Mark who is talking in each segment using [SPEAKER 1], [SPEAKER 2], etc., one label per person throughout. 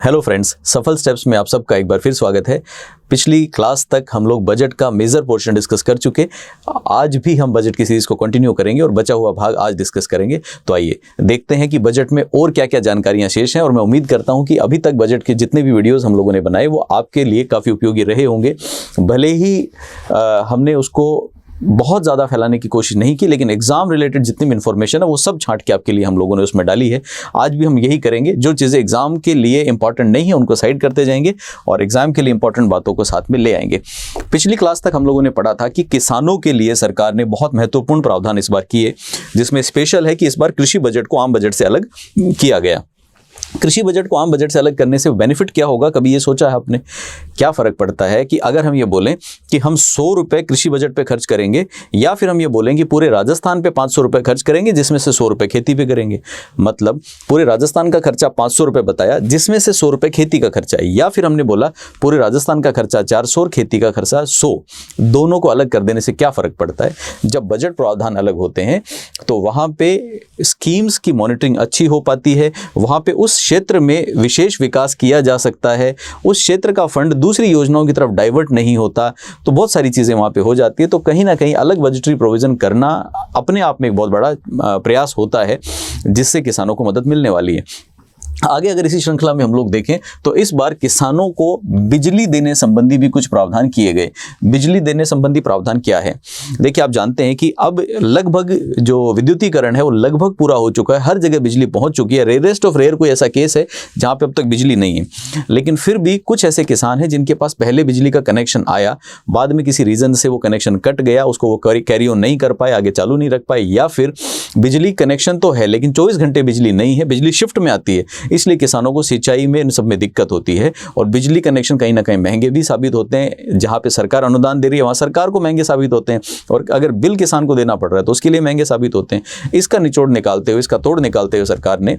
[SPEAKER 1] Hello friends, सफल steps में आप सबका एक बार फिर स्वागत है। पिछली क्लास तक हम लोग बजट का मेजर पोर्शन डिस्कस कर चुके। आज भी हम बजट की सीरीज को कंटिन्यू करेंगे और बचा हुआ भाग आज डिस्कस करेंगे। तो आइए देखते हैं कि बजट में और क्या क्या जानकारियां शेष हैं। और मैं उम्मीद करता हूं कि अभी तक बजट के जितने भी वीडियोस हम लोगों ने बनाए वो आपके लिए काफ़ी उपयोगी रहे होंगे। भले ही हमने उसको बहुत ज़्यादा फैलाने की कोशिश नहीं की, लेकिन एग्जाम रिलेटेड जितनी भी इन्फॉर्मेशन है वो सब छांट के आपके लिए हम लोगों ने उसमें डाली है। आज भी हम यही करेंगे। जो चीज़ें एग्जाम के लिए इंपॉर्टेंट नहीं है उनको साइड करते जाएंगे और एग्जाम के लिए इंपॉर्टेंट बातों को साथ में ले आएंगे। पिछली क्लास तक हम लोगों ने पढ़ा था कि किसानों के लिए सरकार ने बहुत महत्वपूर्ण प्रावधान इस बार किए, जिसमें स्पेशल है कि इस बार कृषि बजट को आम बजट से अलग किया गया। कृषि बजट को आम बजट से अलग करने से बेनिफिट क्या होगा, कभी ये सोचा है आपने? क्या फ़र्क पड़ता है कि अगर हम ये बोलें कि हम 100 रुपये कृषि बजट पे खर्च करेंगे, या फिर हम ये बोलें कि पूरे राजस्थान पे 500 रुपये खर्च करेंगे जिसमें से 100 रुपये खेती पे करेंगे। मतलब पूरे राजस्थान का खर्चा 500 रुपये बताया जिसमें से 100 रुपये खेती का खर्चा है, या फिर हमने बोला पूरे राजस्थान का खर्चा 400 और खेती का खर्चा 100। दोनों को अलग कर देने से क्या फ़र्क पड़ता है? जब बजट प्रावधान अलग होते हैं तो वहाँ पे स्कीम्स की मॉनिटरिंग अच्छी हो पाती है, वहाँ पे उस क्षेत्र में विशेष विकास किया जा सकता है, उस क्षेत्र का फंड दूसरी योजनाओं की तरफ डाइवर्ट नहीं होता, तो बहुत सारी चीज़ें वहाँ पे हो जाती है। तो कहीं ना कहीं अलग बजटरी प्रोविज़न करना अपने आप में एक बहुत बड़ा प्रयास होता है, जिससे किसानों को मदद मिलने वाली है। आगे अगर इसी श्रृंखला में हम लोग देखें तो इस बार किसानों को बिजली देने संबंधी भी कुछ प्रावधान किए गए। बिजली देने संबंधी प्रावधान क्या है? देखिए, आप जानते हैं कि अब लगभग जो विद्युतीकरण है वो लगभग पूरा हो चुका है, हर जगह बिजली पहुंच चुकी है। रेयरेस्ट ऑफ रेयर कोई ऐसा केस है जहां पे अब तक बिजली नहीं है, लेकिन फिर भी कुछ ऐसे किसान हैं जिनके पास पहले बिजली का कनेक्शन आया, बाद में किसी रीज़न से वो कनेक्शन कट गया, उसको वो कैरी ऑन नहीं कर पाए, आगे चालू नहीं रख पाए, या फिर बिजली कनेक्शन तो है लेकिन 24 घंटे बिजली नहीं है, बिजली शिफ्ट में आती है, इसलिए किसानों को सिंचाई में इन सब में दिक्कत होती है। और बिजली कनेक्शन कहीं ना कहीं महंगे भी साबित होते हैं। जहां पे सरकार अनुदान दे रही है वहां सरकार को महंगे साबित होते हैं, और अगर बिल किसान को देना पड़ रहा है तो उसके लिए महंगे साबित होते हैं। इसका निचोड़ निकालते हुए, इसका तोड़ निकालते हुए सरकार ने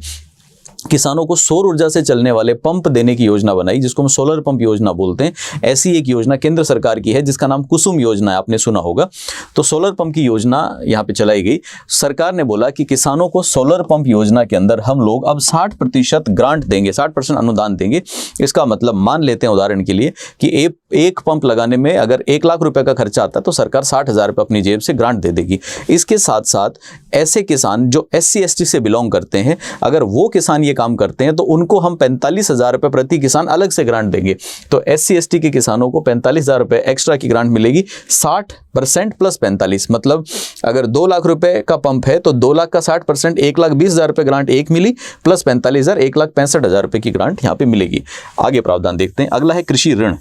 [SPEAKER 1] किसानों को सौर ऊर्जा से चलने वाले पंप देने की योजना बनाई, जिसको हम सोलर पंप योजना बोलते हैं। ऐसी एक योजना केंद्र सरकार की है जिसका नाम कुसुम योजना है, आपने सुना होगा। तो सोलर पंप की योजना यहाँ पे चलाई गई। सरकार ने बोला कि किसानों को सोलर पंप योजना के अंदर हम लोग अब 60% ग्रांट देंगे, 60% अनुदान देंगे। इसका मतलब मान लेते हैं उदाहरण के लिए कि एक पंप लगाने में अगर 1 लाख रुपए का खर्चा आता है तो सरकार 60,000 रुपये अपनी जेब से ग्रांट दे देगी। इसके साथ साथ ऐसे किसान जो SC ST से बिलोंग करते हैं, अगर वो किसान ये काम करते हैं तो उनको हम 45,000 रुपये प्रति किसान अलग से ग्रांट देंगे। तो SC ST के किसानों को 45,000 रुपये एक्स्ट्रा की ग्रांट मिलेगी। 60% प्लस 45, मतलब अगर 2 लाख रुपए का पंप है तो 2 लाख का 60% 1,20,000 रुपये ग्रांट एक मिली, प्लस 45,000 1,65,000 रुपये की ग्रांट यहाँ पे मिलेगी। आगे प्रावधान देखते हैं। अगला है कृषि ऋण।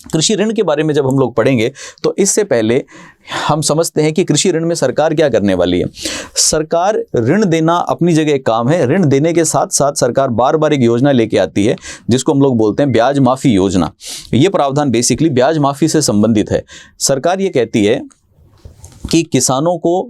[SPEAKER 1] कृषि ऋण के बारे में जब हम लोग पढ़ेंगे तो इससे पहले हम समझते हैं कि कृषि ऋण में सरकार क्या करने वाली है। सरकार ऋण देना अपनी जगह एक काम है, ऋण देने के साथ साथ सरकार बार बार एक योजना लेके आती है जिसको हम लोग बोलते हैं ब्याज माफी योजना। ये प्रावधान बेसिकली ब्याज माफी से संबंधित है। सरकार ये कहती है कि किसानों को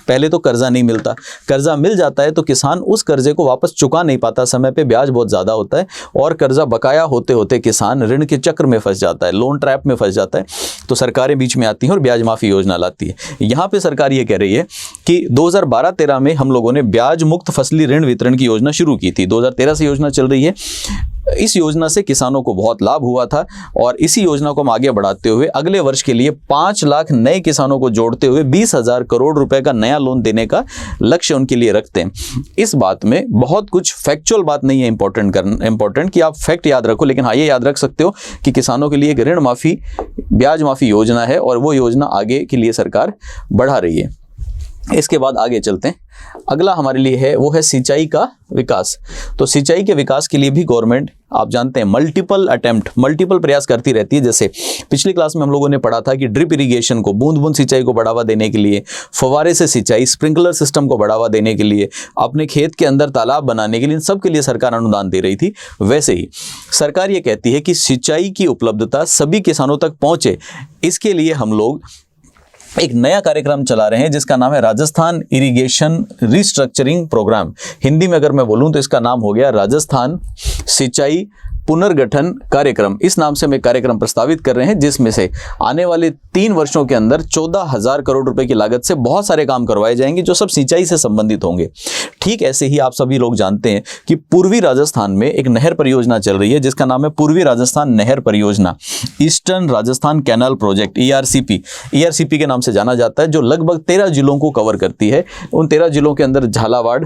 [SPEAKER 1] पहले तो कर्जा नहीं मिलता, कर्जा मिल जाता है तो किसान उस कर्जे को वापस चुका नहीं पाता, समय पे ब्याज बहुत ज़्यादा होता है और कर्जा बकाया होते होते किसान ऋण के चक्र में फंस जाता है, लोन ट्रैप में फंस जाता है। तो सरकारें बीच में आती हैं और ब्याज माफ़ी योजना लाती है। यहाँ पे सरकार ये कह रही है कि 2012-13 में हम लोगों ने ब्याज मुक्त फसली ऋण वितरण की योजना शुरू की थी। 2013 से योजना चल रही है। इस योजना से किसानों को बहुत लाभ हुआ था और इसी योजना को हम आगे बढ़ाते हुए अगले वर्ष के लिए 5 लाख नए किसानों को जोड़ते हुए 20,000 करोड़ रुपए का नया लोन देने का लक्ष्य उनके लिए रखते हैं। इस बात में बहुत कुछ फैक्चुअल बात नहीं है इंपॉर्टेंट कि आप फैक्ट याद रखो, लेकिन हाँ ये याद रख सकते हो कि किसानों के लिए एक ऋण माफी ब्याज माफी योजना है और वो योजना आगे के लिए सरकार बढ़ा रही है। इसके बाद आगे चलते हैं। अगला हमारे लिए है वो है सिंचाई का विकास। तो सिंचाई के विकास के लिए भी गवर्नमेंट, आप जानते हैं, मल्टीपल प्रयास करती रहती है। जैसे पिछली क्लास में हम लोगों ने पढ़ा था कि ड्रिप इरिगेशन को, बूंद बूंद सिंचाई को बढ़ावा देने के लिए, फव्वारे से सिंचाई, स्प्रिंकलर सिस्टम को बढ़ावा देने के लिए, अपने खेत के अंदर तालाब बनाने के लिए, इन सब के लिए सरकार अनुदान दे रही थी। वैसे ही सरकार ये कहती है कि सिंचाई की उपलब्धता सभी किसानों तक पहुंचे, इसके लिए हम लोग एक नया कार्यक्रम चला रहे हैं जिसका नाम है Rajasthan irrigation restructuring programme. Hindi में अगर मैं बोलूं तो इसका नाम हो गया राजस्थान सिंचाई पुनर्गठन कार्यक्रम, इस नाम से हम एक कार्यक्रम प्रस्तावित कर रहे हैं जिसमें से आने वाले 3 वर्षों के अंदर 14,000 करोड़ रुपए की लागत से बहुत सारे काम करवाए जाएंगे जो सब सिंचाई से संबंधित होंगे। ठीक ऐसे ही आप सभी लोग जानते हैं कि पूर्वी राजस्थान में एक नहर परियोजना चल रही है जिसका नाम है पूर्वी राजस्थान नहर परियोजना, eastern Rajasthan canal project, ERCP के नाम से जाना जाता है, जो लगभग 13 जिलों को कवर करती है। उन 13 जिलों के अंदर झालावाड़,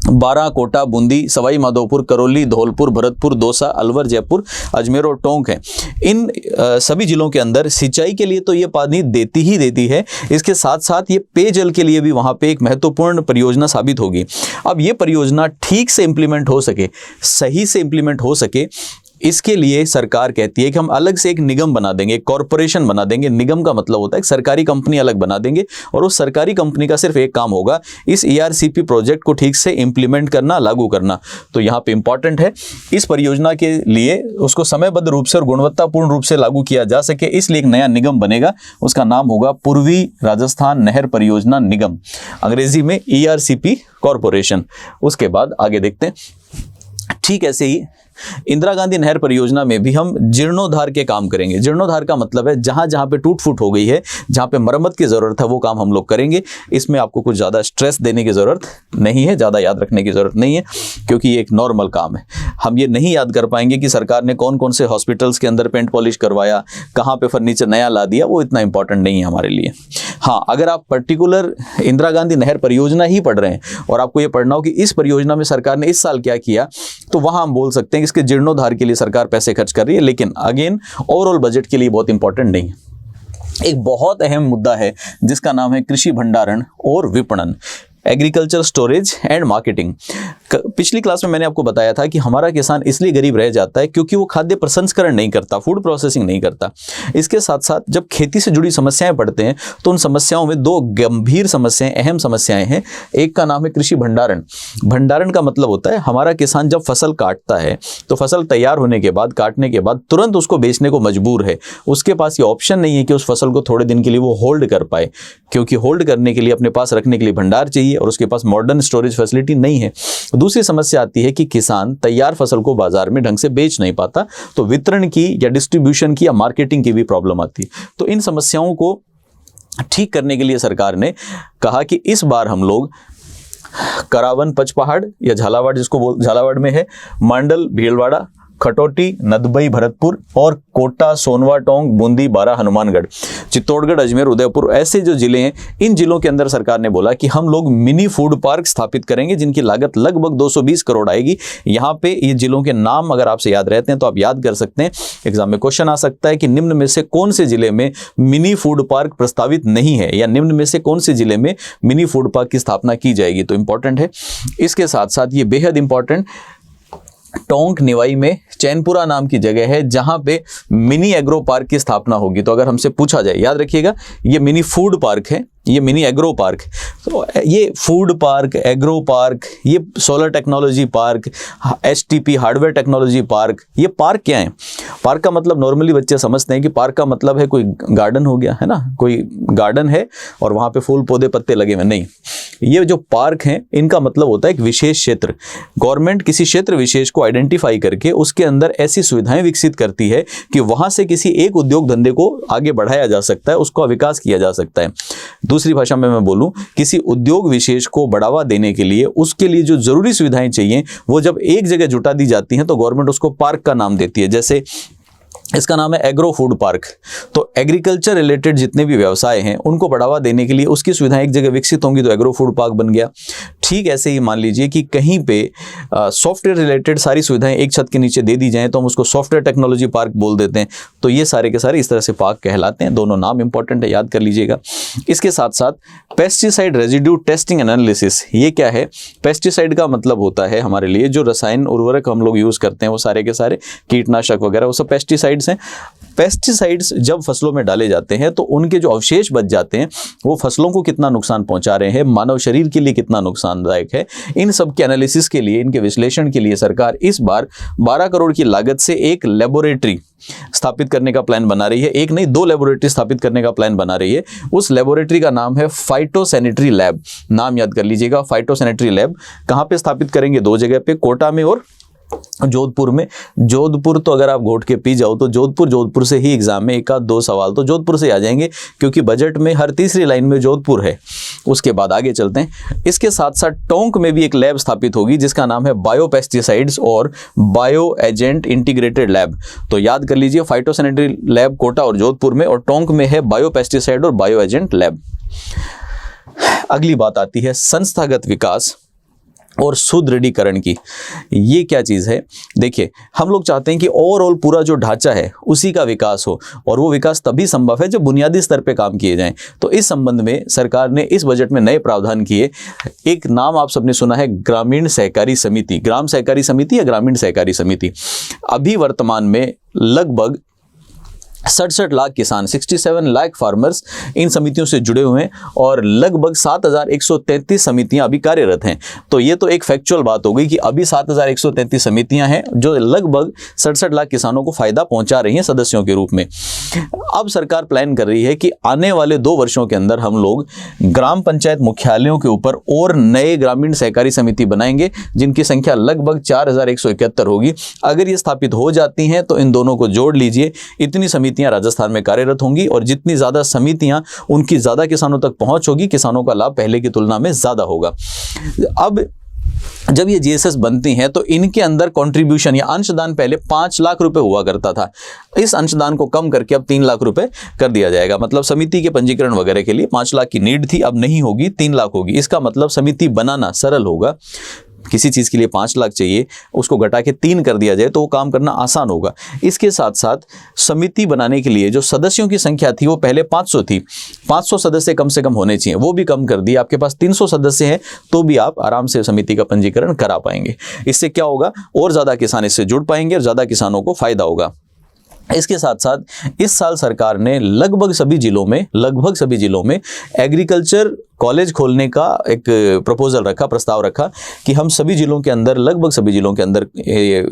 [SPEAKER 1] बारां, कोटा, बूंदी, सवाई माधोपुर, करौली, धौलपुर, भरतपुर, दौसा, अलवर, जयपुर, अजमेर और टोंक है। इन सभी जिलों के अंदर सिंचाई के लिए तो ये पानी देती ही देती है, इसके साथ साथ ये पेयजल के लिए भी वहाँ पे एक महत्वपूर्ण परियोजना साबित होगी। अब ये परियोजना ठीक से इम्प्लीमेंट हो सके, सही से इम्प्लीमेंट हो सके, इसके लिए सरकार कहती है कि हम अलग से एक निगम बना देंगे, एक कॉरपोरेशन बना देंगे। निगम का मतलब होता है एक सरकारी कंपनी अलग बना देंगे और उस सरकारी कंपनी का सिर्फ एक काम होगा, इस ERCP प्रोजेक्ट को ठीक से इंप्लीमेंट करना, लागू करना। तो यहाँ पे इंपॉर्टेंट है इस परियोजना के लिए उसको समयबद्ध रूप से और गुणवत्तापूर्ण रूप से लागू किया जा सके, इसलिए एक नया निगम बनेगा, उसका नाम होगा पूर्वी राजस्थान नहर परियोजना निगम, अंग्रेजी में ERCP कॉरपोरेशन। उसके बाद आगे देखते हैं। ठीक ऐसे ही इंदिरा गांधी नहर परियोजना में भी हम जीर्णोद्धार के काम करेंगे। जीर्णोद्धार का मतलब है जहां जहां पे टूट फूट हो गई है, जहां पे मरम्मत की जरूरत है, वो काम हम लोग करेंगे। इसमें आपको कुछ ज़्यादा स्ट्रेस देने की ज़रूरत नहीं है, ज़्यादा याद रखने की ज़रूरत नहीं है, क्योंकि ये एक नॉर्मल काम है। हम ये नहीं याद कर पाएंगे कि सरकार ने कौन कौन से हॉस्पिटल्स के अंदर पेंट पॉलिश करवाया, कहाँ पे फर्नीचर नया ला दिया, वो इतना इंपॉर्टेंट नहीं है हमारे लिए। हाँ, अगर आप पर्टिकुलर इंदिरा गांधी नहर परियोजना ही पढ़ रहे हैं और आपको ये पढ़ना हो कि इस परियोजना में सरकार ने इस साल क्या किया, तो वहाँ हम बोल सकते हैं कि इसके जीर्णोद्धार के लिए सरकार पैसे खर्च कर रही है, लेकिन अगेन ओवरऑल बजट के लिए बहुत इंपॉर्टेंट नहीं है। एक बहुत अहम मुद्दा है जिसका नाम है कृषि भंडारण और विपणन, एग्रीकल्चर स्टोरेज एंड मार्केटिंग। पिछली क्लास में मैंने आपको बताया था कि हमारा किसान इसलिए गरीब रह जाता है क्योंकि वो खाद्य प्रसंस्करण नहीं करता, फूड प्रोसेसिंग नहीं करता। इसके साथ साथ जब खेती से जुड़ी समस्याएं पढ़ते हैं तो उन समस्याओं में 2 गंभीर समस्याएं, अहम समस्याएं हैं। एक का नाम है कृषि भंडारण। भंडारण का मतलब होता है हमारा किसान जब फसल काटता है तो फसल तैयार होने के बाद, काटने के बाद तुरंत उसको बेचने को मजबूर है। उसके पास ये ऑप्शन नहीं है कि उस फसल को थोड़े दिन के लिए वो होल्ड कर पाए, क्योंकि होल्ड करने के लिए अपने पास रखने के लिए भंडार चाहिए और उसके पास मॉडर्न स्टोरेज फैसिलिटी नहीं है। दूसरी समस्या आती है कि किसान तैयार फसल को बाजार में ढंग से बेच नहीं पाता, तो वितरण की या डिस्ट्रीब्यूशन की या मार्केटिंग की भी प्रॉब्लम आती है। तो इन समस्याओं को ठीक करने के लिए सरकार ने कहा कि इस बार हम लोग करावन, पचपहाड़ या झालावाड़, जिसको झालावाड़ में है, मांडल, भीलवाड़ा, खटोटी, नदबई, भरतपुर और कोटा, सोनवा, टोंक, बूंदी, बारा, हनुमानगढ़, चित्तौड़गढ़, अजमेर, उदयपुर, ऐसे जो जिले हैं, इन जिलों के अंदर सरकार ने बोला कि हम लोग मिनी फूड पार्क स्थापित करेंगे जिनकी लागत लगभग 220 करोड़ आएगी। यहाँ पे ये जिलों के नाम अगर आपसे याद रहते हैं तो आप याद कर सकते हैं। एग्जाम में क्वेश्चन आ सकता है कि निम्न में से कौन से जिले में मिनी फूड पार्क प्रस्तावित नहीं है, या निम्न में से कौन से जिले में मिनी फूड पार्क की स्थापना की जाएगी, तो इंपॉर्टेंट है। इसके साथ साथ ये बेहद इंपॉर्टेंट, टोंक निवाई में चैनपुरा नाम की जगह है जहां पे मिनी एग्रो पार्क की स्थापना होगी। तो अगर हमसे पूछा जाए, याद रखिएगा, ये मिनी फूड पार्क है, ये मिनी एग्रो पार्क। तो ये फूड पार्क, एग्रो पार्क, ये solar technology park, HTP hardware technology park, ये पार्क क्या है? पार्क का मतलब नॉर्मली बच्चे समझते हैं कि पार्क का मतलब है कोई गार्डन हो गया, है ना, कोई गार्डन है और वहाँ पे फूल पौधे पत्ते लगे हुए। नहीं, ये जो पार्क हैं इनका मतलब होता है एक विशेष क्षेत्र। गवर्नमेंट किसी क्षेत्र विशेष को आइडेंटिफाई करके उसके अंदर ऐसी सुविधाएं विकसित करती है कि वहाँ से किसी एक उद्योग धंधे को आगे बढ़ाया जा सकता है, उसका विकास किया जा सकता है। दूसरी भाषा में मैं बोलूं, किसी उद्योग विशेष को बढ़ावा देने के लिए उसके लिए जो जरूरी सुविधाएं चाहिए वो जब एक जगह जुटा दी जाती हैं तो गवर्नमेंट उसको पार्क का नाम देती है। जैसे इसका नाम है एग्रो फूड पार्क। तो एग्रीकल्चर रिलेटेड जितने भी व्यवसाय हैं उनको बढ़ावा देने के लिए उसकी सुविधाएं एक जगह विकसित होंगी तो एग्रो फूड पार्क बन गया। ठीक ऐसे ही मान लीजिए कि कहीं पे सॉफ्टवेयर रिलेटेड सारी सुविधाएं एक छत के नीचे दे दी जाएं तो हम उसको सॉफ्टवेयर टेक्नोलॉजी पार्क बोल देते हैं। तो ये सारे के सारे इस तरह से पार्क कहलाते हैं। दोनों नाम इंपॉर्टेंट है, याद कर लीजिएगा। इसके साथ साथ पेस्टिसाइड रेजिड्यू टेस्टिंग एनालिसिस, ये क्या है? पेस्टिसाइड का मतलब होता है हमारे लिए जो रसायन उर्वरक हम लोग यूज करते हैं, वो सारे के सारे कीटनाशक वगैरह, वो सब पेस्टिसाइड्स हैं। पेस्टिसाइड्स जब फसलों में डाले जाते हैं तो उनके जो अवशेष बच जाते हैं वो फसलों को कितना नुकसान पहुंचा रहे हैं, मानव शरीर के लिए कितना नुकसानदायक है, इन सब के एनालिसिस के लिए, इनके विश्लेषण के लिए सरकार इस बार 12 करोड़ की लागत से एक लेबोरेटरी स्थापित करने का प्लान बना रही है। एक नहीं, 2 लेबोरेटरी स्थापित करने का प्लान बना रही है। उस लेबोरेटरी का नाम है फाइटोसैनिटरी लैब। नाम याद कर लीजिएगा, फाइटोसैनिटरी लैब। कहां पे स्थापित करेंगे? 2 जगह पे, कोटा में और जोधपुर में, जोधपुर तो अगर आप घोट के पी जाओ तो जोधपुर से ही एग्जाम में एक आध दो सवाल तो जोधपुर से आ जाएंगे, क्योंकि बजट में हर तीसरी लाइन में जोधपुर है। उसके बाद आगे चलते हैं। इसके साथ साथ टोंक में भी एक लैब स्थापित होगी जिसका नाम है बायोपेस्टिसाइड्स और बायो एजेंट इंटीग्रेटेड लैब। तो याद कर लीजिए, फाइटोसैनिटरी लैब कोटा और जोधपुर में, और टोंक में है बायोपेस्टिसाइड और बायो एजेंट लैब। अगली बात आती है संस्थागत विकास और सुदृढ़ीकरण की। ये क्या चीज़ है? देखिए, हम लोग चाहते हैं कि ओवरऑल पूरा जो ढांचा है उसी का विकास हो, और वो विकास तभी संभव है जब बुनियादी स्तर पे काम किए जाएं। तो इस संबंध में सरकार ने इस बजट में नए प्रावधान किए। एक नाम आप सबने सुना है, ग्रामीण सहकारी समिति, ग्राम सहकारी समिति या ग्रामीण सहकारी समिति। अभी वर्तमान में लगभग 67 लाख किसान, 67 लाख फार्मर्स इन समितियों से जुड़े हुए हैं, और लगभग 7133 समितियां अभी कार्यरत हैं। तो ये तो एक फैक्चुअल बात हो गई कि अभी 7133 समितियां हैं जो लगभग 67 लाख किसानों को फायदा पहुंचा रही हैं सदस्यों के रूप में। अब सरकार प्लान कर रही है कि आने वाले 2 वर्षों के अंदर हम लोग ग्राम पंचायत मुख्यालयों के ऊपर और नए ग्रामीण सहकारी समिति बनाएंगे, जिनकी संख्या लगभग 4171 होगी। अगर ये स्थापित हो जाती हैं तो इन दोनों को जोड़ लीजिए, इतनी समितियां राजस्थान में कार्यरत होंगी, और जितनी ज्यादा समितियां उनकी ज्यादा किसानों तक पहुंच होगी, किसानों का लाभ पहले की तुलना में ज्यादा होगा। अब जब ये जीएसएस बनती हैं तो इनके अंदर कंट्रीब्यूशन या अंशदान पहले 5 लाख रुपए हुआ करता था। इस अंशदान को कम करके अब 3 लाख रुपए कर दिया जाएगा। मतलब समिति के पंजीकरण वगैरह के लिए 5 लाख की नीड थी, अब नहीं होगी, 3 लाख होगी। इसका मतलब समिति बनाना सरल होगा। किसी चीज़ के लिए 5 लाख चाहिए, उसको घटा के 3 कर दिया जाए तो वो काम करना आसान होगा। इसके साथ साथ समिति बनाने के लिए जो सदस्यों की संख्या थी वो पहले 500 थी, 500 सदस्य कम से कम होने चाहिए, वो भी कम कर दिए। आपके पास 300 सदस्य हैं तो भी आप आराम से समिति का पंजीकरण करा पाएंगे। इससे क्या होगा, और ज़्यादा किसान इससे जुड़ पाएंगे और ज़्यादा किसानों को फायदा होगा। इसके साथ साथ इस साल सरकार ने लगभग सभी जिलों में एग्रीकल्चर कॉलेज खोलने का एक प्रस्ताव रखा कि हम सभी जिलों के अंदर, लगभग सभी जिलों के अंदर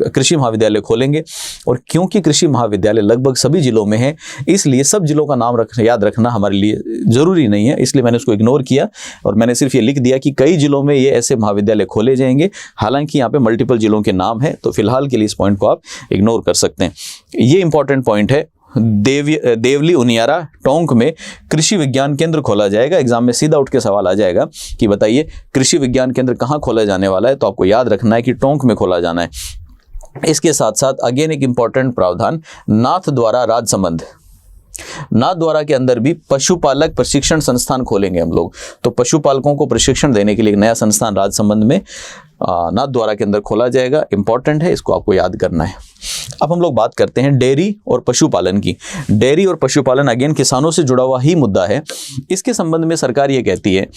[SPEAKER 1] कृषि महाविद्यालय खोलेंगे। और क्योंकि कृषि महाविद्यालय लगभग सभी जिलों में है, इसलिए सब जिलों का नाम याद रखना हमारे लिए ज़रूरी नहीं है, इसलिए मैंने उसको इग्नोर किया और मैंने सिर्फ ये लिख दिया कि कई जिलों में ये ऐसे महाविद्यालय खोले जाएंगे। हालांकि यहाँ पे मल्टीपल जिलों के नाम है, तो फिलहाल के लिए इस पॉइंट को आप इग्नोर कर सकते हैं। ये इंपॉर्टेंट पॉइंट है। देवली उनियारा टोंक में कृषि विज्ञान केंद्र खोला जाएगा। एग्जाम में सीधा उठ के सवाल आ जाएगा कि बताइए कृषि विज्ञान केंद्र कहाँ खोला जाने वाला है, तो आपको याद रखना है कि टोंक में खोला जाना है। इसके साथ साथ अगेन एक इंपॉर्टेंट प्रावधान, नाथद्वारा राजसमंद, नाथद्वारा के अंदर भी पशुपालक प्रशिक्षण संस्थान खोलेंगे हम लोग। तो पशुपालकों को प्रशिक्षण देने के लिए एक नया संस्थान राजसमंद में नाथद्वारा के अंदर खोला जाएगा। इंपॉर्टेंट है, इसको आपको याद करना है। अब हम लोग बात करते हैं डेयरी और पशुपालन की। डेयरी और पशुपालन अगेन किसानों से जुड़ा हुआ ही मुद्दा है। इसके संबंध में सरकार ये कहती है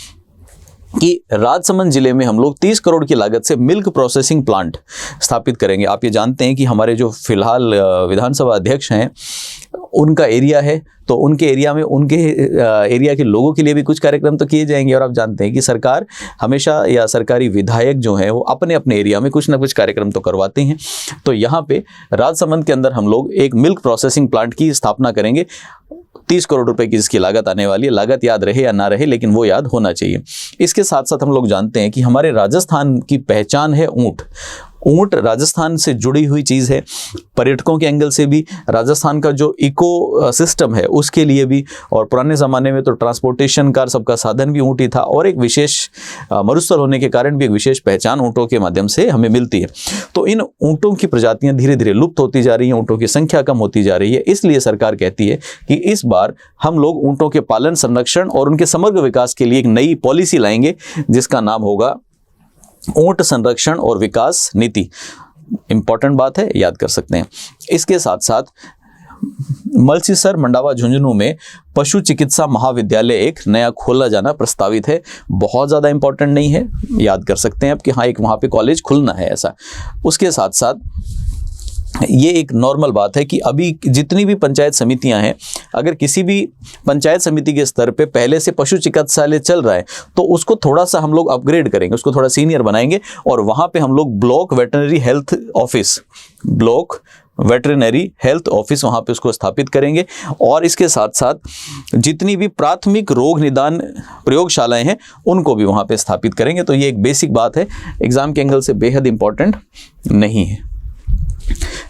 [SPEAKER 1] कि राजसमंद जिले में हम लोग 30 करोड़ की लागत से मिल्क प्रोसेसिंग प्लांट स्थापित करेंगे। आप ये जानते हैं कि हमारे जो फिलहाल विधानसभा अध्यक्ष हैं उनका एरिया है, तो उनके एरिया में उनके एरिया के लोगों के लिए भी कुछ कार्यक्रम तो किए जाएंगे। और आप जानते हैं कि सरकार हमेशा, या सरकारी विधायक जो हैं वो अपने अपने एरिया में कुछ ना कुछ कार्यक्रम तो करवाते हैं। तो यहाँ पे राजसमंद के अंदर हम लोग एक मिल्क प्रोसेसिंग प्लांट की स्थापना करेंगे। 30 करोड़ रुपए की इसकी लागत आने वाली है। लागत याद रहे या ना रहे, लेकिन वो याद होना चाहिए। इसके साथ साथ हम लोग जानते हैं कि हमारे राजस्थान की पहचान है ऊंट। ऊंट राजस्थान से जुड़ी हुई चीज़ है, पर्यटकों के एंगल से भी, राजस्थान का जो इको सिस्टम है उसके लिए भी, और पुराने ज़माने में तो ट्रांसपोर्टेशन का सबका साधन भी ऊँट ही था, और एक विशेष मरुस्थल होने के कारण भी एक विशेष पहचान ऊँटों के माध्यम से हमें मिलती है। तो इन ऊँटों की प्रजातियाँ धीरे धीरे लुप्त होती जा रही हैं, ऊँटों की संख्या कम होती जा रही है। इसलिए सरकार कहती है कि इस बार हम लोग ऊँटों के पालन, संरक्षण और उनके समग्र विकास के लिए एक नई पॉलिसी लाएंगे जिसका नाम होगा ऊंट संरक्षण और विकास नीति। इंपॉर्टेंट बात है, याद कर सकते हैं। इसके साथ साथ मलसीसर, मंडावा, झुंझुनू में पशु चिकित्सा महाविद्यालय एक नया खोला जाना प्रस्तावित है। बहुत ज़्यादा इंपॉर्टेंट नहीं है, याद कर सकते हैं आप कि हाँ एक वहाँ पे कॉलेज खुलना है ऐसा। उसके साथ साथ ये एक नॉर्मल बात है कि अभी जितनी भी पंचायत समितियां हैं, अगर किसी भी पंचायत समिति के स्तर पे पहले से पशु चिकित्सालय चल रहा है तो उसको थोड़ा सा हम लोग अपग्रेड करेंगे, उसको थोड़ा सीनियर बनाएंगे, और वहाँ पे हम लोग ब्लॉक वेटरनरी हेल्थ ऑफिस वहाँ पे उसको स्थापित करेंगे। और इसके साथ साथ जितनी भी प्राथमिक रोग निदान प्रयोगशालाएं हैं उनको भी वहाँ पे स्थापित करेंगे। तो ये एक बेसिक बात है, एग्जाम के एंगल से बेहद इंपॉर्टेंट नहीं है।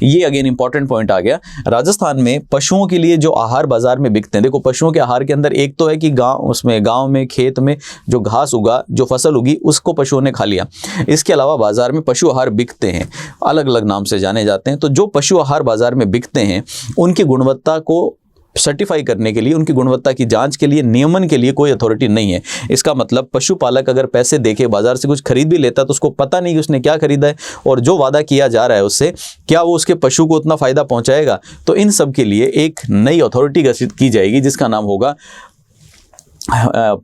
[SPEAKER 1] ये अगेन इंपॉर्टेंट पॉइंट आ गया। राजस्थान में पशुओं के लिए जो आहार बाजार में बिकते हैं, देखो पशुओं के आहार के अंदर एक तो है कि गांव में खेत में जो घास उगा, जो फसल उगी, उसको पशुओं ने खा लिया। इसके अलावा बाजार में पशु आहार बिकते हैं, अलग अलग नाम से जाने जाते हैं। तो जो पशु आहार बाजार में बिकते हैं उनकी गुणवत्ता को सर्टिफाई करने के लिए, उनकी गुणवत्ता की जांच के लिए, नियमन के लिए कोई अथॉरिटी नहीं है। इसका मतलब पशुपालक अगर पैसे देके बाजार से कुछ खरीद भी लेता तो उसको पता नहीं कि उसने क्या खरीदा है और जो वादा किया जा रहा है उससे क्या वो उसके पशु को उतना फायदा पहुंचाएगा। तो इन सब के लिए एक नई अथॉरिटी गठित की जाएगी जिसका नाम होगा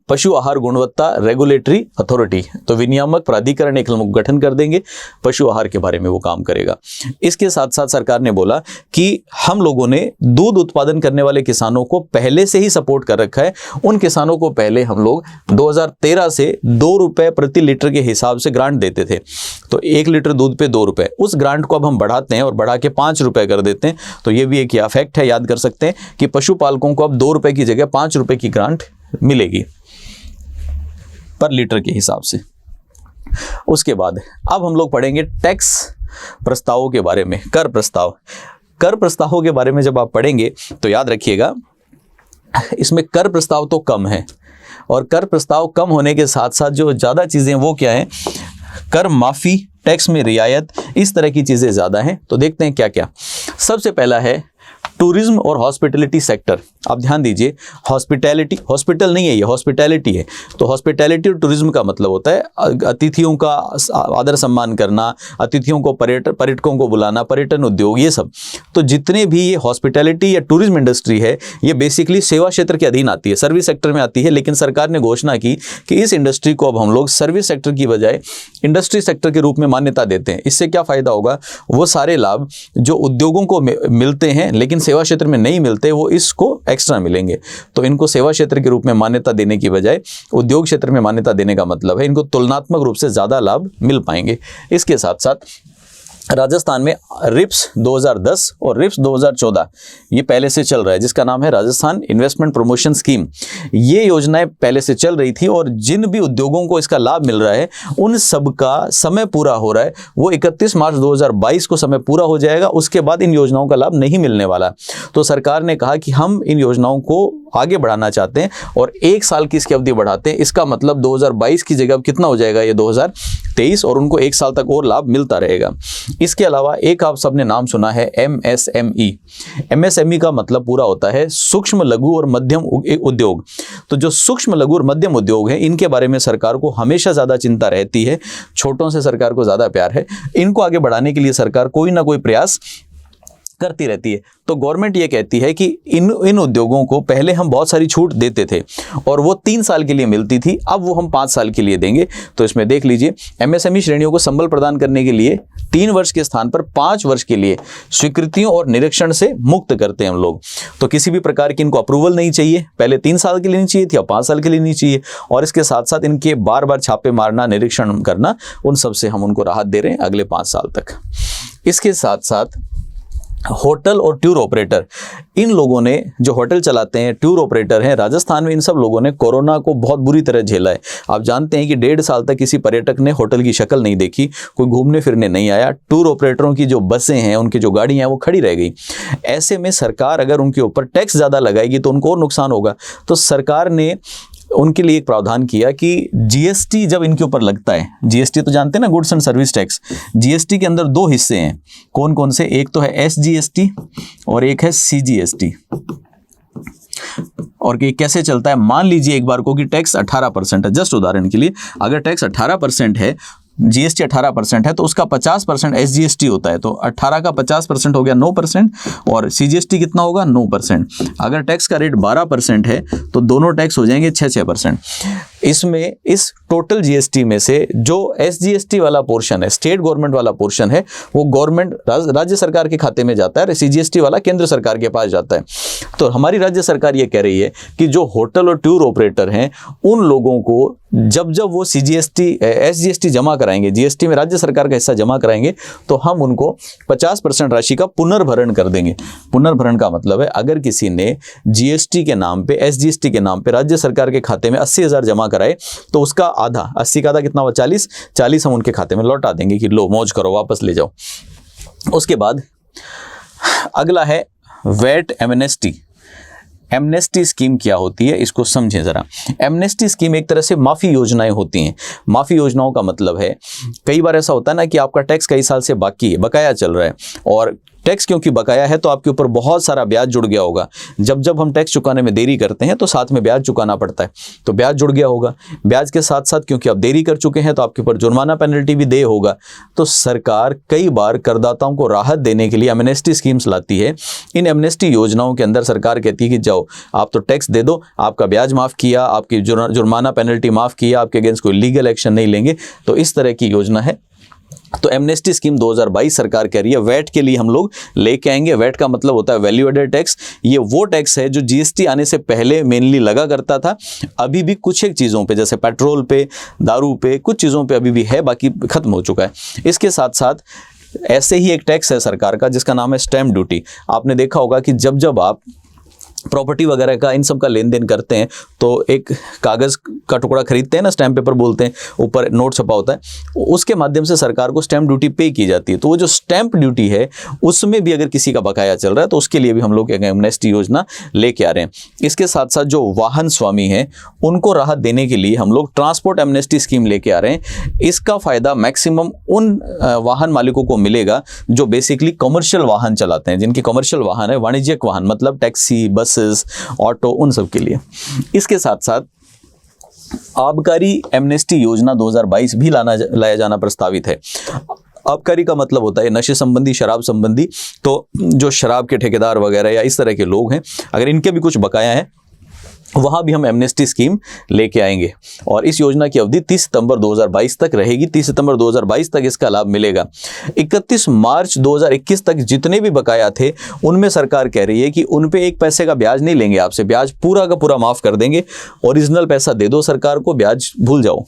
[SPEAKER 1] पशु आहार गुणवत्ता रेगुलेटरी अथॉरिटी। तो विनियामक प्राधिकरण एक गठन कर देंगे, पशु आहार के बारे में वो काम करेगा। इसके साथ साथ सरकार ने बोला कि हम लोगों ने दूध उत्पादन करने वाले किसानों को पहले से ही सपोर्ट कर रखा है। उन किसानों को पहले हम लोग 2013 से 2 रुपए प्रति लीटर के हिसाब से ग्रांट देते थे, तो 1 लीटर दूध पे 2 रुपए। उस ग्रांट को अब हम बढ़ाते हैं और बढ़ा के 5 रुपए कर देते हैं। तो ये भी एक फैक्ट है, याद कर सकते हैं कि पशुपालकों को अब 2 रुपए की जगह 5 रुपए की ग्रांट मिलेगी पर लीटर के हिसाब से। उसके बाद अब हम लोग पढ़ेंगे टैक्स प्रस्तावों के बारे में। कर प्रस्तावों के बारे में जब आप पढ़ेंगे तो याद रखिएगा इसमें कर प्रस्ताव तो कम है, और कर प्रस्ताव कम होने के साथ साथ जो ज़्यादा चीज़ें वो क्या है, कर माफ़ी, टैक्स में रियायत, इस तरह की चीज़ें ज़्यादा हैं। तो देखते हैं क्या क्या। सबसे पहला है टूरिज्म और हॉस्पिटैलिटी सेक्टर। आप ध्यान दीजिए, हॉस्पिटैलिटी, हॉस्पिटल नहीं है ये, हॉस्पिटैलिटी है। तो हॉस्पिटैलिटी और टूरिज्म का मतलब होता है अतिथियों का आदर सम्मान करना, अतिथियों को पर्यटकों को बुलाना, पर्यटन उद्योग, ये सब। तो जितने भी ये हॉस्पिटैलिटी या टूरिज्म इंडस्ट्री है ये बेसिकली सेवा क्षेत्र के अधीन आती है, सर्विस सेक्टर में आती है। लेकिन सरकार ने घोषणा की कि इस इंडस्ट्री को अब हम लोग सर्विस सेक्टर की बजाय इंडस्ट्री सेक्टर के रूप में मान्यता देते हैं। इससे क्या फ़ायदा होगा, वो सारे लाभ जो उद्योगों को मिलते हैं लेकिन सेवा क्षेत्र में नहीं मिलते, वो इसको एक्स्ट्रा मिलेंगे। तो इनको सेवा क्षेत्र के रूप में मान्यता देने की बजाय उद्योग क्षेत्र में मान्यता देने का मतलब है इनको तुलनात्मक रूप से ज़्यादा लाभ मिल पाएंगे। इसके साथ साथ राजस्थान में रिप्स 2010 और रिप्स 2014 ये पहले से चल रहा है, जिसका नाम है राजस्थान इन्वेस्टमेंट प्रमोशन स्कीम। ये योजनाएं पहले से चल रही थी और जिन भी उद्योगों को इसका लाभ मिल रहा है उन सब का समय पूरा हो रहा है। वो 31 मार्च 2022 को समय पूरा हो जाएगा, उसके बाद इन योजनाओं का लाभ नहीं मिलने वाला। तो सरकार ने कहा कि हम इन योजनाओं को आगे बढ़ाना चाहते हैं और 1 साल की इसकी अवधि बढ़ाते हैं। इसका मतलब 2022 की जगह कितना हो जाएगा, ये 2023, और उनको 1 साल तक और लाभ मिलता रहेगा। इसके अलावा एक आप सबने नाम सुना है MSME। MSME का मतलब पूरा होता है सूक्ष्म लघु और मध्यम उद्योग। तो जो सूक्ष्म लघु और मध्यम उद्योग हैं इनके बारे में सरकार को हमेशा ज़्यादा चिंता रहती है, छोटों से सरकार को ज़्यादा प्यार है। इनको आगे बढ़ाने के लिए सरकार कोई ना कोई प्रयास करती रहती है। तो गवर्नमेंट ये कहती है कि इन उद्योगों को पहले हम बहुत सारी छूट देते थे और वो 3 साल के लिए मिलती थी, अब वो हम 5 साल के लिए देंगे। तो इसमें देख लीजिए, MSME श्रेणियों को संबल प्रदान करने के लिए 3 वर्ष के स्थान पर 5 वर्ष के लिए स्वीकृतियों और निरीक्षण से मुक्त करते हैं हम लोग। तो किसी भी प्रकार की इनको अप्रूवल नहीं चाहिए, पहले 3 साल के लिए नहीं चाहिए थी, अब 5 साल के लिए नहीं चाहिए। और इसके साथ साथ इनके बार बार छापे मारना, निरीक्षण करना, उन सब से हम उनको राहत दे रहे हैं अगले 5 साल तक। इसके साथ साथ होटल और टूर ऑपरेटर, इन लोगों ने जो होटल चलाते हैं, टूर ऑपरेटर हैं राजस्थान में, इन सब लोगों ने कोरोना को बहुत बुरी तरह झेला है। आप जानते हैं कि 1.5 साल तक किसी पर्यटक ने होटल की शक्ल नहीं देखी, कोई घूमने फिरने नहीं आया। टूर ऑपरेटरों की जो बसें हैं, उनकी जो गाड़ियां हैं, वो खड़ी रह गई। ऐसे में सरकार अगर उनके ऊपर टैक्स ज़्यादा लगाएगी तो उनको और नुकसान होगा। तो सरकार ने उनके लिए एक प्रावधान किया कि GST जब इनके ऊपर लगता है, GST तो जानते हैं ना, goods and service tax. GST के अंदर 2 हिस्से हैं, कौन कौन से, एक तो है SGST और एक है CGST। और ये कैसे चलता है, मान लीजिए एक बार को कि टैक्स 18% है, जस्ट उदाहरण के लिए अगर टैक्स 18% है, GST 18% है, तो उसका 50% SGST होता है। तो 18 का 50% हो गया 9%, और CGST कितना होगा 9%। अगर टैक्स का रेट 12% है तो दोनों टैक्स हो जाएंगे 6%। इसमें इस टोटल GST में से जो SGST वाला पोर्शन है, स्टेट गवर्नमेंट वाला पोर्शन है, वो गवर्नमेंट राज्य सरकार के खाते में जाता है, और CGST वाला केंद्र सरकार के पास जाता है। तो हमारी राज्य सरकार ये कह रही है कि जो होटल और टूर ऑपरेटर हैं उन लोगों को जब वो SGST जमा कराएंगे, GST में राज्य सरकार का हिस्सा जमा कराएंगे, तो हम उनको 50% राशि का पुनर्भरण कर देंगे। पुनर्भरण का मतलब है अगर किसी ने GST के नाम पे, SGST के नाम पे राज्य सरकार के खाते में 80,000 जमा कराए, तो उसका आधा, 80 का आधा कितना हुआ, 40 हम उनके खाते में लौटा देंगे कि लो मौज करो, वापस ले जाओ। उसके बाद अगला है वैट एमनेस्टी। एमनेस्टी स्कीम क्या होती है, इसको समझें ज़रा। एमनेस्टी स्कीम एक तरह से माफ़ी योजनाएं होती हैं। माफ़ी योजनाओं का मतलब है, कई बार ऐसा होता है ना कि आपका टैक्स कई साल से बाकी है, बकाया चल रहा है, और टैक्स क्योंकि बकाया है तो आपके ऊपर बहुत सारा ब्याज जुड़ गया होगा। जब हम टैक्स चुकाने में देरी करते हैं तो साथ में ब्याज चुकाना पड़ता है, तो ब्याज जुड़ गया होगा। ब्याज के साथ साथ क्योंकि आप देरी कर चुके हैं तो आपके ऊपर जुर्माना पेनल्टी भी दे होगा। तो सरकार कई बार करदाताओं को राहत देने के लिए एमनेस्टी स्कीम्स लाती है। इन एमनेस्टी योजनाओं के अंदर सरकार कहती है कि जाओ आप तो टैक्स दे दो, आपका ब्याज माफ़ किया, आपकी जुर्माना पेनल्टी माफ़ किया, आपके अगेंस्ट कोई लीगल एक्शन नहीं लेंगे। तो इस तरह की योजना है। तो एमनेस्टी स्कीम 2022 सरकार कह रही है वैट के लिए हम लोग लेके आएंगे। वैट का मतलब होता है वैल्यू एडेड टैक्स। ये वो टैक्स है जो जीएसटी आने से पहले मेनली लगा करता था। अभी भी कुछ एक चीज़ों पे, जैसे पेट्रोल पे, दारू पे, कुछ चीज़ों पे अभी भी है, बाकी खत्म हो चुका है। इसके साथ साथ ऐसे ही एक टैक्स है सरकार का जिसका नाम है स्टैम्प ड्यूटी। आपने देखा होगा कि जब आप प्रॉपर्टी वगैरह का, इन सब का लेन देन करते हैं तो एक कागज़ का टुकड़ा खरीदते हैं ना, स्टैम्प पेपर बोलते हैं, ऊपर नोट छपा होता है, उसके माध्यम से सरकार को स्टैम्प ड्यूटी पे की जाती है। तो वो जो स्टैम्प ड्यूटी है उसमें भी अगर किसी का बकाया चल रहा है तो उसके लिए भी हम लोग एमनेस्टी योजना लेके आ रहे हैं। इसके साथ साथ जो वाहन स्वामी हैं उनको राहत देने के लिए हम लोग ट्रांसपोर्ट एमनेस्टी स्कीम लेके आ रहे हैं। इसका फ़ायदा मैक्सिमम उन वाहन मालिकों को मिलेगा जो बेसिकली कमर्शियल वाहन चलाते हैं, जिनके कमर्शियल वाहन है, वाणिज्यिक वाहन, मतलब टैक्सी, बस, ऑटो, उन सब के लिए। इसके साथ साथ आबकारी एमनेस्टी योजना 2022 भी लाया जाना प्रस्तावित है। आबकारी का मतलब होता है नशे संबंधी, शराब संबंधी। तो जो शराब के ठेकेदार वगैरह या इस तरह के लोग हैं, अगर इनके भी कुछ बकाया है वहाँ भी हम एमनेस्टी स्कीम लेके आएंगे। और इस योजना की अवधि 30 सितंबर 2022 तक रहेगी। 30 सितंबर 2022 तक इसका लाभ मिलेगा। 31 मार्च 2021 तक जितने भी बकाया थे उनमें सरकार कह रही है कि उन पे एक पैसे का ब्याज नहीं लेंगे आपसे, ब्याज पूरा का पूरा माफ़ कर देंगे। ओरिजिनल पैसा दे दो सरकार को, ब्याज भूल जाओ।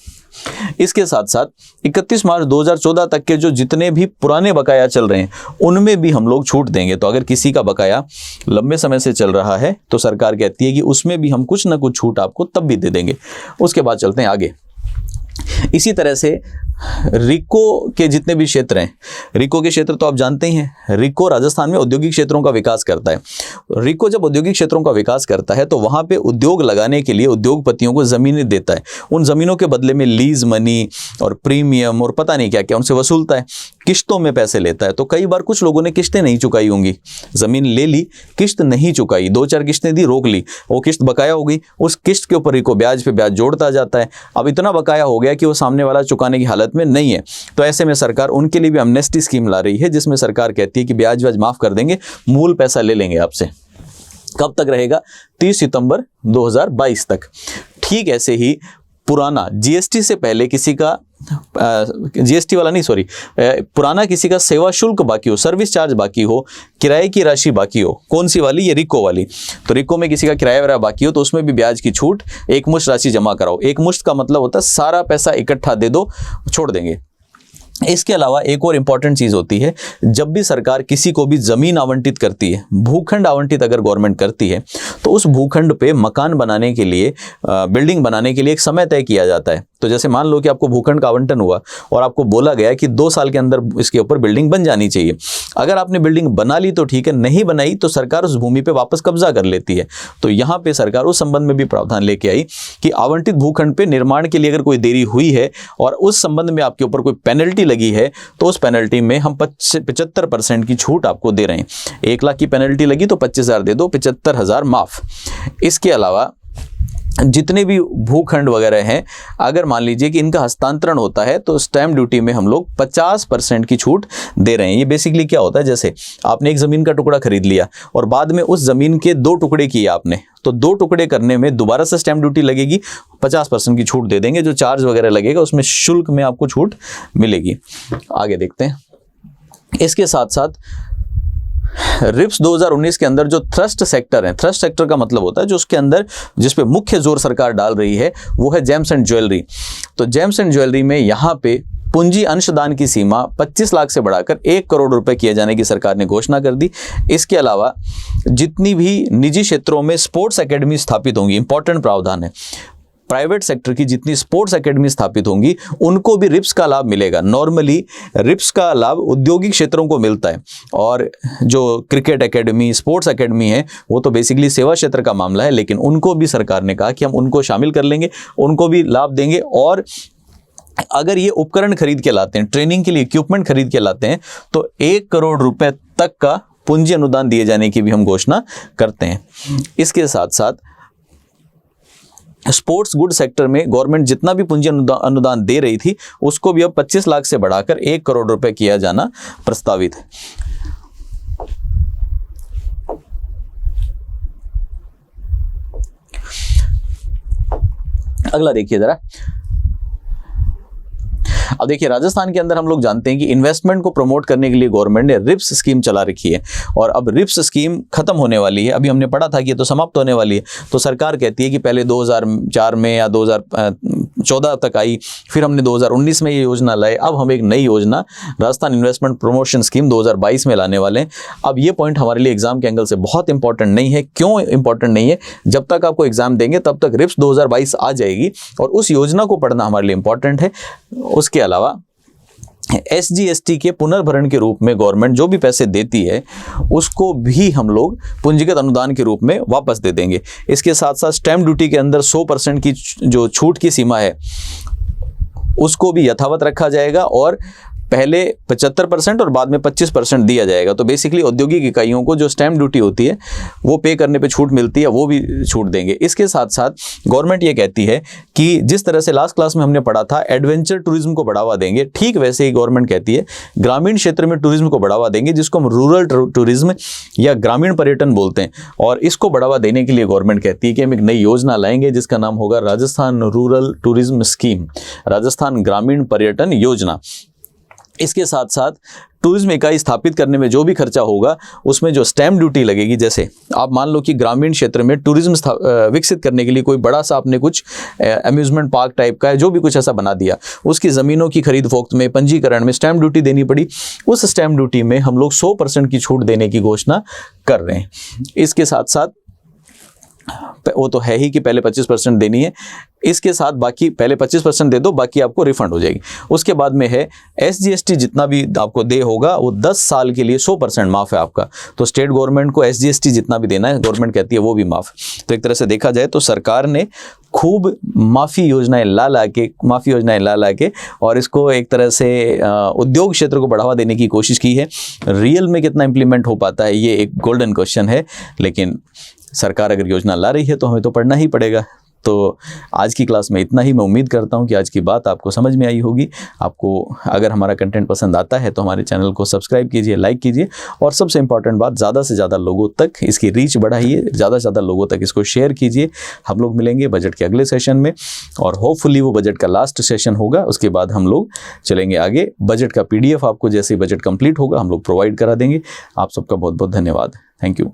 [SPEAKER 1] इसके साथ साथ 31 मार्च 2014 तक के जो जितने भी पुराने बकाया चल रहे हैं उनमें भी हम लोग छूट देंगे। तो अगर किसी का बकाया लंबे समय से चल रहा है तो सरकार कहती है कि उसमें भी हम कुछ ना कुछ छूट आपको तब भी दे देंगे। उसके बाद चलते हैं आगे। इसी तरह से रिको के जितने भी क्षेत्र हैं, रिको के क्षेत्र तो आप जानते ही हैं, रिको राजस्थान में औद्योगिक क्षेत्रों का विकास करता है। रिको जब औद्योगिक क्षेत्रों का विकास करता है तो वहाँ पे उद्योग लगाने के लिए उद्योगपतियों को ज़मीनें देता है। उन ज़मीनों के बदले में लीज मनी और प्रीमियम और पता नहीं क्या क्या उनसे वसूलता है, किश्तों में पैसे लेता है। तो कई बार कुछ लोगों ने किश्तें नहीं चुकाई होंगी, ज़मीन ले ली, किश्त नहीं चुकाई, 2-4 किश्तें दी, रोक ली, वो किश्त बकाया हो गई, उस किश्त के ऊपर रिको ब्याज पे ब्याज जोड़ता जाता है। अब इतना बकाया हो गया कि वो सामने वाला चुकाने की हालत में नहीं है। तो ऐसे में सरकार उनके लिए भी एमनेस्टी स्कीम ला रही है जिसमें सरकार कहती है कि ब्याज व्याज माफ़ कर देंगे, मूल पैसा ले लेंगे आपसे। कब तक रहेगा? 30 सितंबर 2022 तक। ठीक ऐसे ही पुराना जीएसटी से पहले किसी का जीएसटी वाला नहीं, सॉरी, पुराना किसी का सेवा शुल्क बाकी हो, सर्विस चार्ज बाकी हो, किराए की राशि बाकी हो, कौन सी वाली? ये रिको वाली। तो रिको में किसी का किराया वगैरह बाकी हो तो उसमें भी ब्याज की छूट, एक मुश्त राशि जमा कराओ। एक मुश्त का मतलब होता है सारा पैसा इकट्ठा दे दो, छोड़ देंगे। इसके अलावा एक और इम्पॉर्टेंट चीज़ होती है, जब भी सरकार किसी को भी ज़मीन आवंटित करती है, भूखंड आवंटित अगर गवर्नमेंट करती है तो उस भूखंड पे मकान बनाने के लिए, बिल्डिंग बनाने के लिए एक समय तय किया जाता है। तो जैसे मान लो कि आपको भूखंड का आवंटन हुआ और आपको बोला गया कि 2 साल के अंदर इसके ऊपर बिल्डिंग बन जानी चाहिए। अगर आपने बिल्डिंग बना ली तो ठीक है, नहीं बनाई तो सरकार उस भूमि पे वापस कब्जा कर लेती है। तो यहाँ पे सरकार उस संबंध में भी प्रावधान लेके आई कि आवंटित भूखंड पे निर्माण के लिए अगर कोई देरी हुई है और उस संबंध में आपके ऊपर कोई पेनल्टी लगी है तो उस पेनल्टी में हम 75% की छूट आपको दे रहे हैं। 1 लाख की पेनल्टी लगी तो 25,000 दे दो, 75,000 माफ। इसके अलावा जितने भी भूखंड वगैरह हैं, अगर मान लीजिए कि इनका हस्तांतरण होता है तो स्टैम्प ड्यूटी में हम लोग 50% की छूट दे रहे हैं। ये बेसिकली क्या होता है, जैसे आपने एक ज़मीन का टुकड़ा खरीद लिया और बाद में उस ज़मीन के 2 टुकड़े किए आपने, तो 2 टुकड़े करने में दोबारा से स्टैम्प ड्यूटी लगेगी, 50% की छूट दे देंगे। जो चार्ज वगैरह लगेगा उसमें शुल्क में आपको छूट मिलेगी। आगे देखते हैं। इसके साथ साथ रिप्स 2019 के अंदर जो थ्रस्ट सेक्टर है, थ्रस्ट सेक्टर का मतलब होता है जो उसके अंदर जिस पे मुख्य जोर सरकार डाल रही है वो है जेम्स एंड ज्वेलरी। तो जेम्स एंड ज्वेलरी में यहाँ पे पूंजी अंशदान की सीमा 25 लाख से बढ़ाकर 1 करोड़ रुपए किए जाने की सरकार ने घोषणा कर दी। इसके अलावा जितनी भी निजी क्षेत्रों में स्पोर्ट्स एकेडमी स्थापित होंगी, इंपॉर्टेंट प्रावधान है, प्राइवेट सेक्टर की जितनी स्पोर्ट्स एकेडमी स्थापित होंगी उनको भी रिप्स का लाभ मिलेगा। नॉर्मली रिप्स का लाभ औद्योगिक क्षेत्रों को मिलता है, और जो क्रिकेट एकेडमी, स्पोर्ट्स एकेडमी है, वो तो बेसिकली सेवा क्षेत्र का मामला है, लेकिन उनको भी सरकार ने कहा कि हम उनको शामिल कर लेंगे, उनको भी लाभ देंगे। और अगर ये उपकरण खरीद के लाते हैं, ट्रेनिंग के लिए इक्विपमेंट खरीद के लाते हैं, तो 1 करोड़ रुपए तक का पूंजी अनुदान दिए जाने की भी हम घोषणा करते हैं। इसके साथ साथ स्पोर्ट्स गुड सेक्टर में गवर्नमेंट जितना भी पूंजी अनुदान दे रही थी उसको भी अब 25 लाख से बढ़ाकर 1 करोड़ रुपए किया जाना प्रस्तावित है। अगला देखिए जरा। अब देखिए, राजस्थान के अंदर हम लोग जानते हैं कि इन्वेस्टमेंट को प्रमोट करने के लिए गवर्नमेंट ने रिप्स स्कीम चला रखी है, और अब रिप्स स्कीम खत्म होने वाली है। अभी हमने पढ़ा था कि ये तो समाप्त होने वाली है। तो सरकार कहती है कि पहले 2004 में या 2014 तक आई, फिर हमने 2019 में ये योजना लाई, अब हम एक नई योजना राजस्थान इन्वेस्टमेंट प्रमोशन स्कीम 2022 में लाने वाले हैं। अब ये पॉइंट हमारे लिए एग्जाम के एंगल से बहुत इंपॉर्टेंट नहीं है। क्यों इंपॉर्टेंट नहीं है? जब तक आपको एग्जाम देंगे तब तक रिप्स 2022 आ जाएगी, और उस योजना को पढ़ना हमारे लिए इंपॉर्टेंट है। उसके अलावा SGST के पुनर्भरण के रूप में गवर्नमेंट जो भी पैसे देती है उसको भी हम लोग पूंजीगत अनुदान के रूप में वापस दे देंगे। इसके साथ साथ स्टैम्प ड्यूटी के अंदर 100% की जो छूट की सीमा है उसको भी यथावत रखा जाएगा, और पहले 75% और बाद में 25% दिया जाएगा। तो बेसिकली औद्योगिक इकाइयों को जो स्टैम्प ड्यूटी होती है वो पे करने पे छूट मिलती है, वो भी छूट देंगे। इसके साथ साथ गवर्नमेंट ये कहती है कि जिस तरह से लास्ट क्लास में हमने पढ़ा था एडवेंचर टूरिज्म को बढ़ावा देंगे, ठीक वैसे ही गवर्नमेंट कहती है ग्रामीण क्षेत्र में टूरिज्म को बढ़ावा देंगे, जिसको हम रूरल टूरिज्म या ग्रामीण पर्यटन बोलते हैं। और इसको बढ़ावा देने के लिए गवर्नमेंट कहती है कि हम एक नई योजना लाएंगे जिसका नाम होगा Rajasthan rural tourism scheme, Rajasthan ग्रामीण पर्यटन योजना। इसके साथ साथ टूरिज्म इकाई स्थापित करने में जो भी खर्चा होगा उसमें जो स्टैम्प ड्यूटी लगेगी, जैसे आप मान लो कि ग्रामीण क्षेत्र में टूरिज्म विकसित करने के लिए कोई बड़ा सा आपने कुछ अम्यूजमेंट पार्क टाइप का है, जो भी कुछ ऐसा बना दिया, उसकी ज़मीनों की खरीद फोक्त में, पंजीकरण में स्टैम्प ड्यूटी देनी पड़ी। उस स्टैम्प ड्यूटी में हम लोग 100% की छूट देने की घोषणा कर रहे हैं। इसके साथ साथ वो तो है ही कि पहले 25% देनी है, इसके साथ बाकी पहले 25% दे दो, बाकी आपको रिफंड हो जाएगी। उसके बाद में है SGST जितना भी आपको दे होगा वो 10 साल के लिए 100% माफ़ है आपका। तो स्टेट गवर्नमेंट को SGST जितना भी देना है गवर्नमेंट कहती है वो भी माफ़। तो एक तरह से देखा जाए तो सरकार ने खूब माफ़ी योजनाएं ला ला के और इसको एक तरह से उद्योग क्षेत्र को बढ़ावा देने की कोशिश की है। रियल में कितना इम्प्लीमेंट हो पाता है ये एक गोल्डन क्वेश्चन है, लेकिन सरकार अगर योजना ला रही है तो हमें तो पढ़ना ही पड़ेगा। तो आज की क्लास में इतना ही। मैं उम्मीद करता हूं कि आज की बात आपको समझ में आई होगी। आपको अगर हमारा कंटेंट पसंद आता है तो हमारे चैनल को सब्सक्राइब कीजिए, लाइक कीजिए, और सबसे इंपॉर्टेंट बात, ज़्यादा से ज़्यादा लोगों तक इसकी रीच बढ़ाइए, ज़्यादा से ज़्यादा लोगों तक इसको शेयर कीजिए। हम लोग मिलेंगे बजट के अगले सेशन में, और होपफुली वो बजट का लास्ट सेशन होगा। उसके बाद हम लोग चलेंगे आगे। बजट का PDF आपको जैसे ही बजट कंप्लीट होगा हम लोग प्रोवाइड करा देंगे। आप सबका बहुत बहुत धन्यवाद। Thank you.